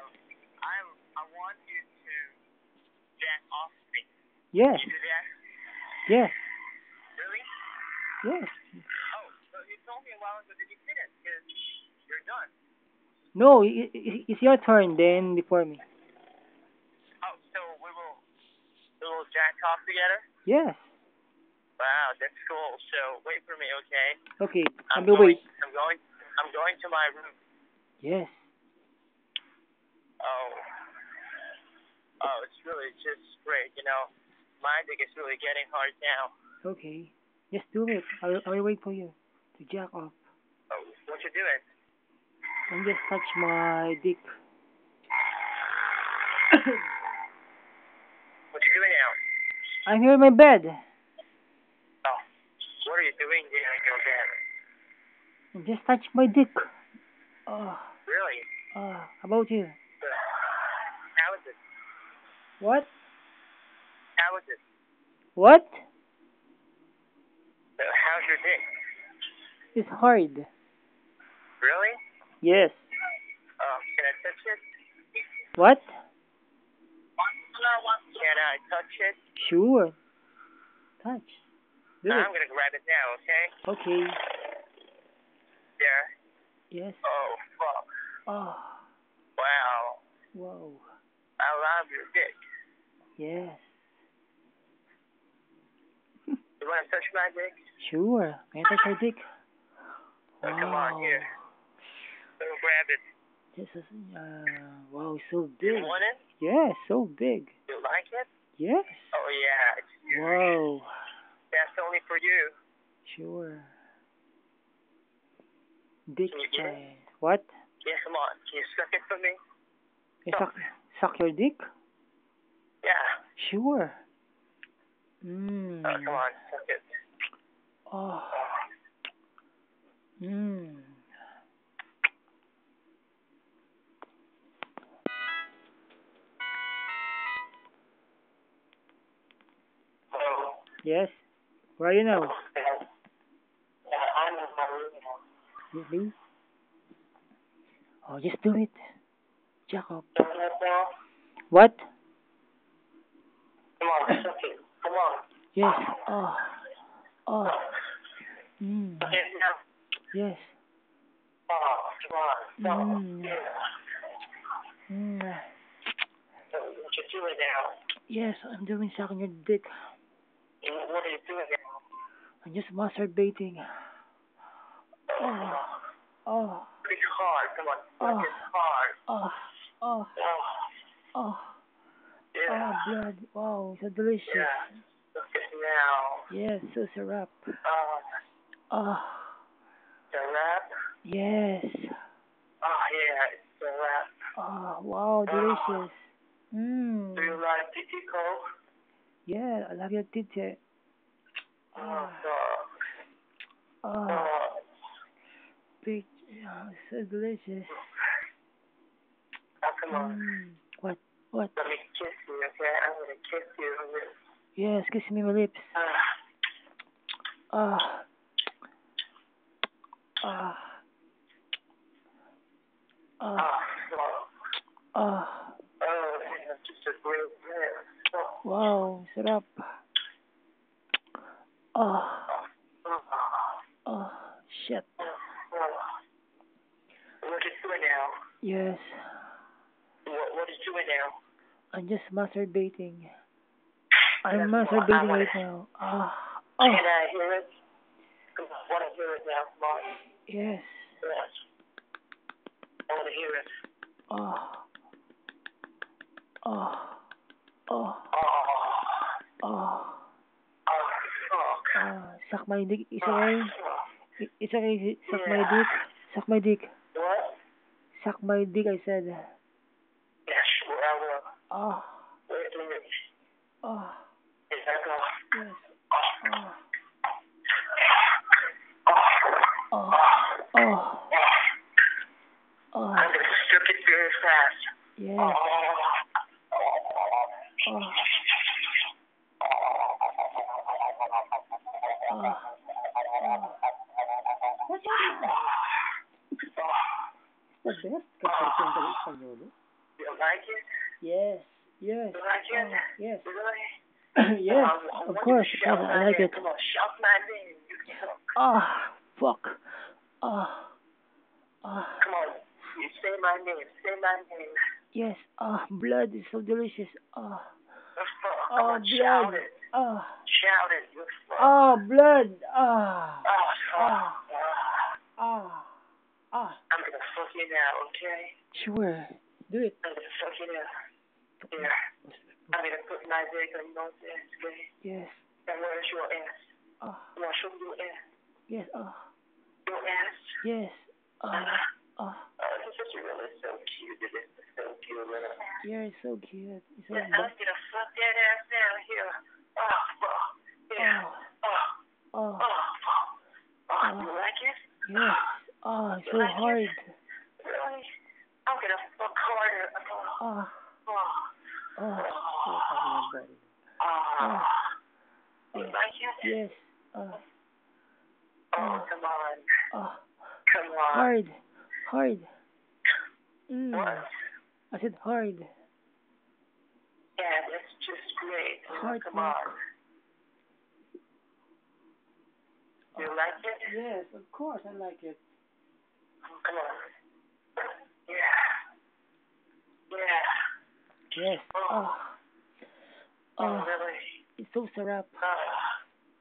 I want you to jack off me. Yes. You do that? Yes. Really? Yes. Oh, so you told me a while ago that you didn't, because you're done. No, it's your turn then before me. Oh, so we will jack off together? Yes. Wow, that's cool. So wait for me, okay? Okay. I'll I'm be going. wait. I'm going to my room. Yes. Oh, oh, it's really just great. You know, my dick is really getting hard now. Okay. Just do it. I'll wait for you to jack off. Oh, what you doing? And just touch my dick. What you doing now? I'm here in my bed. Oh, what are you doing there in your bed? And just touch my dick. Oh. Really? How about you? How is it? What? How is it? What? How's your dick? It's hard. Really? Yes. Can I touch it? What? Can I touch it? Sure. Touch. Do I'm it. gonna grab it now, okay? Okay. There. Yes. Oh, fuck. Oh. Wow. Whoa. I love your dick. Yes. You wanna touch my dick? Sure. Can I touch your dick? Oh, come on, here. Let me grab it. This is wow, so You big. want it? Yes, so big. You like it? Yes. Oh, yeah. It's huge. Wow. That's only for you. Sure. Dick Can you get it? size. What? Yeah, come on. Can you suck it for me? You suck your dick? Yeah. Sure. Oh, come on. Suck it. Oh. Mmm. Oh. Yes. Where are you now? Yeah, I'm in my room now. Really? Oh, just do it. Jack up. Suck it now. What? Come on, suck it. Come on. Yes. Oh. Oh. Mmm. Suck it now. Yes. Oh, come on. Stop. Mmm. Yeah. Mmm. What you doing now? Yes, I'm doing sucking your dick. What are you doing now? I'm just masturbating. Oh. Oh. Pretty hard. Come on. Oh. Suck it hard. Oh. Oh. Oh. Oh. Yeah. Oh, blood. Wow, so delicious. Yeah. Suck it now. Yes, so syrup. Oh. The wrap? Yes. Oh, yeah, it's the wrap. Oh, wow, delicious. Mmm. Do you like Titico? Yeah, I love your titty. Oh, Oh, oh. big. Oh, so delicious. Oh, come on. What? What? Let me kiss you, okay? I'm gonna kiss you. Yes, kiss me my lips. Ah. Ah. Ah. Ah. Oh, that's just a great kiss. Wow, syrup. Ah. Oh, shit. What are you doing now? Yes. What are you doing now? I'm just masturbating. I'm Yes, masturbating well, right now. Ah. Can I hear it? Come on, I want to hear it now. Come on. Yes. Yes. I want to hear it. Oh. Oh. Oh. Oh. Oh. Oh, fuck. Suck my dick. It's Oh, okay. fuck. It's okay. Suck Yeah. my dick. Suck my dick. What? Suck my dick, I said. Yeah, sure, I will. Oh. Wait a minute. Oh. Is that go? Yes. Oh. Oh. Oh. Oh. Oh. I'm gonna strip it very fast. Yes. Oh. Oh. Oh. The best kapag sa Espanyol. like it? Yes. Yes. You like it? Yes. Really? Yes. I Of want course. you to shout I my like name. it. Come on, shout my name. You suck. Fuck. Ah. Come on. You say my name. Say my name. Yes. Blood is so delicious. Come on, Blood. shout it. Shout it. You fuck. Blood. Fuck. Ah. I'm gonna fuck you now, okay? Sure. Do it. I'm gonna fuck you now. Here. I'm gonna put my dick on your ass, okay? Yes. And where's your ass? You wanna show me your ass? Yes. Your ass? Yes. This is really so cute. This is so cute, little ass. Yeah, it's so cute. It's so I'm gonna fuck that ass down here. Fuck. Yeah. You like it? Yes. It's so like hard. It? Really? I'm gonna fuck harder. You like it? Yes. Come on. Come on. Hard. What? I said hard. Yeah, that's just great. Hard. Come on. You like it? Yes, of course I like it. Come on. Yeah. Yes. Really? It's so syrup.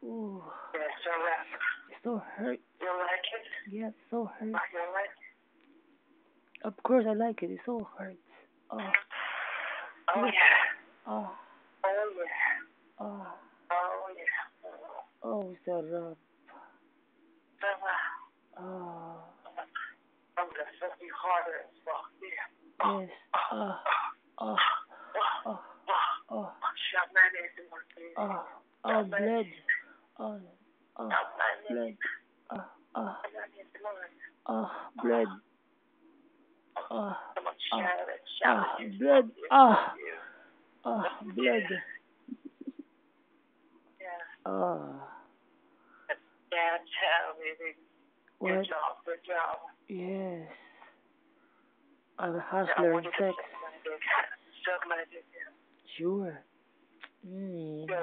Ooh. Yeah, so rough. It's so hurt. You like it? Yeah, it's so hurt. You like it? Of course I like it. It so hurts. Oh, yeah. Oh. Oh, yeah. Oh. Oh, yeah. Oh, syrup. I'm gonna fuck you harder and fuck you. Yes. Shut my name to work, please. Blood. Blood. Blood. Come on, shout it. Blood. Blood. Yeah. Downtown, baby. What? Good job. Yes. I'm a hustler in sex. Suck my dick. Sure. Go.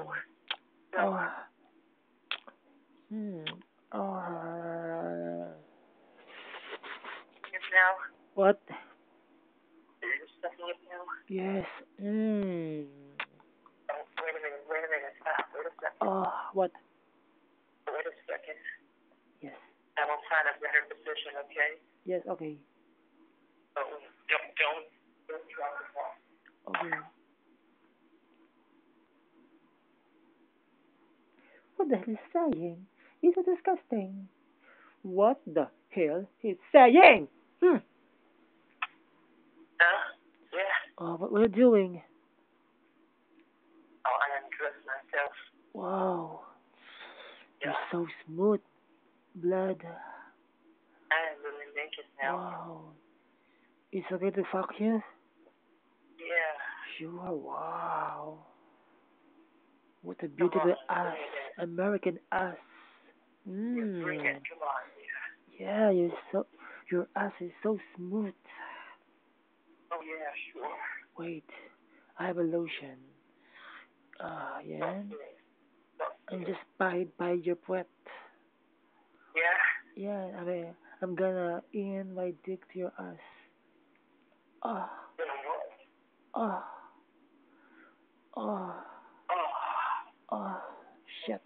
Now? What? You're just sucking it now? Yes. Oh, wait a minute. Wait a second. What? Wait a second. Yes. I will find a better position, okay? Yes, okay. Don't drop the ball. Okay. What the hell is saying? It's so disgusting. What the hell is saying? Huh? Yeah. What are you doing? I undressed myself. Wow. Yeah. You're so smooth. Blood. I am really naked now. Wow. It's okay to fuck you? Yeah. Sure. Wow. What a beautiful ass. American ass. Bring it. Come on. Yeah, your ass is so smooth. Oh, yeah, sure. Wait, I have a lotion. Yeah. And just buy your breath. Yeah? Yeah, I'm gonna in my dick to your ass. Shit.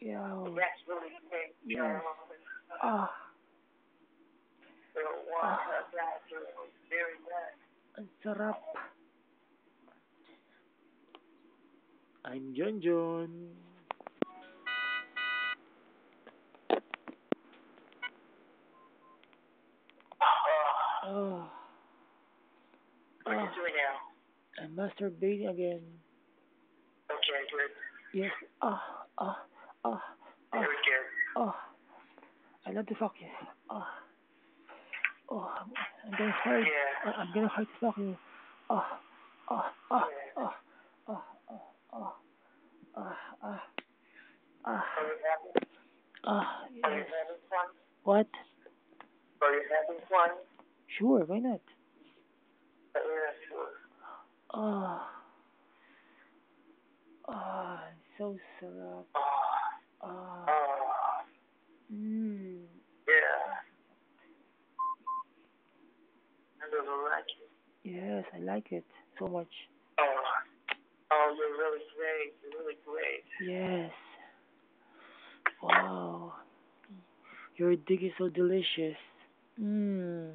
Yeah. That's really great. Yes. Very good. Ang sarap. I'm John. What are you doing now? I'm masturbating again. Okay, good. Yes. Very good. I love to fuck you. I'm getting hard. Yeah. I'm getting hard to fuck you. Are you Yes. having fun? What? Are you having fun? Sure, why not? Oh, oh, so sarap. Oh, Oh, oh, mmm. yeah. I really like it. Yes, I like it so much. Oh, oh, you're really great. You're really great. Yes. Wow. Your dick is so delicious. Mmm.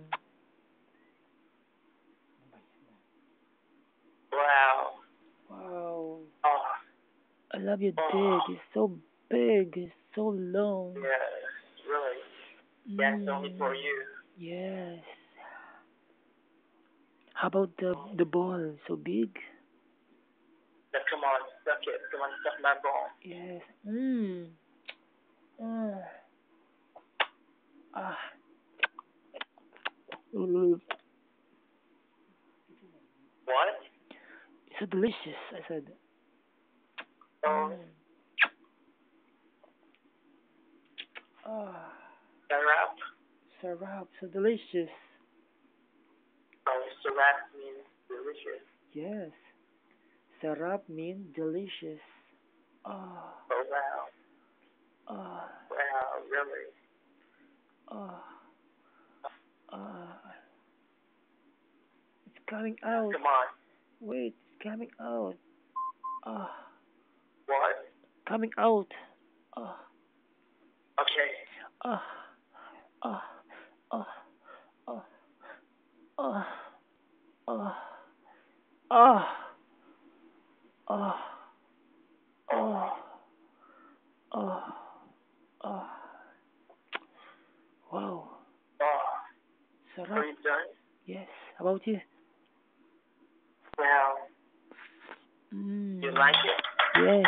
Wow. Wow. Oh, I love your oh, dick. It's so big. It's so long. yes, really. Yeah, it's only for Mmm. you. Yes. How about the ball? So big? Now, come on, suck it. Come on, suck my ball. Yes. Mmm. Ah. Ah. Mm. What? It's so delicious, I said. Oh, Mm. Ah. syrup. Syrup, so delicious. Oh, syrup means delicious. Yes. Sarap means delicious. Ah. Oh, wow. Ah. Wow, really. Ah. Ah. It's coming out. Come on. Wait, it's coming out. Ah. What? Coming out. Ah. Okay. Ah. Ah. Ah. Ah. Ah. Ah. Ah. Ah. Oh, Ah. Ah. Ah. Wow. oh. Are Sarap. you done? Yes. How about you? Wow. You Mm. like it? Yes.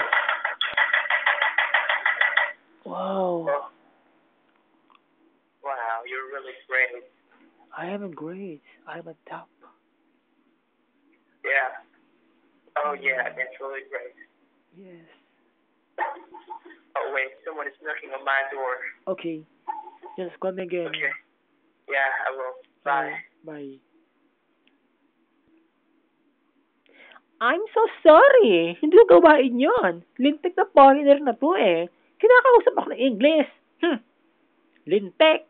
Wow. Oh, wow. You're really great. I am a great. I'm a top. Yeah. Oh, yeah. Mm. That's really great. Yes. Oh, wait. Someone is knocking on my door. Okay. Just call me again. Okay. Yeah, I will. Bye. Bye. Bye. I'm so sorry. Hindi ko gawain yon. Lintik na foreigner na to eh. Kinakausap ako ng English. Lintik.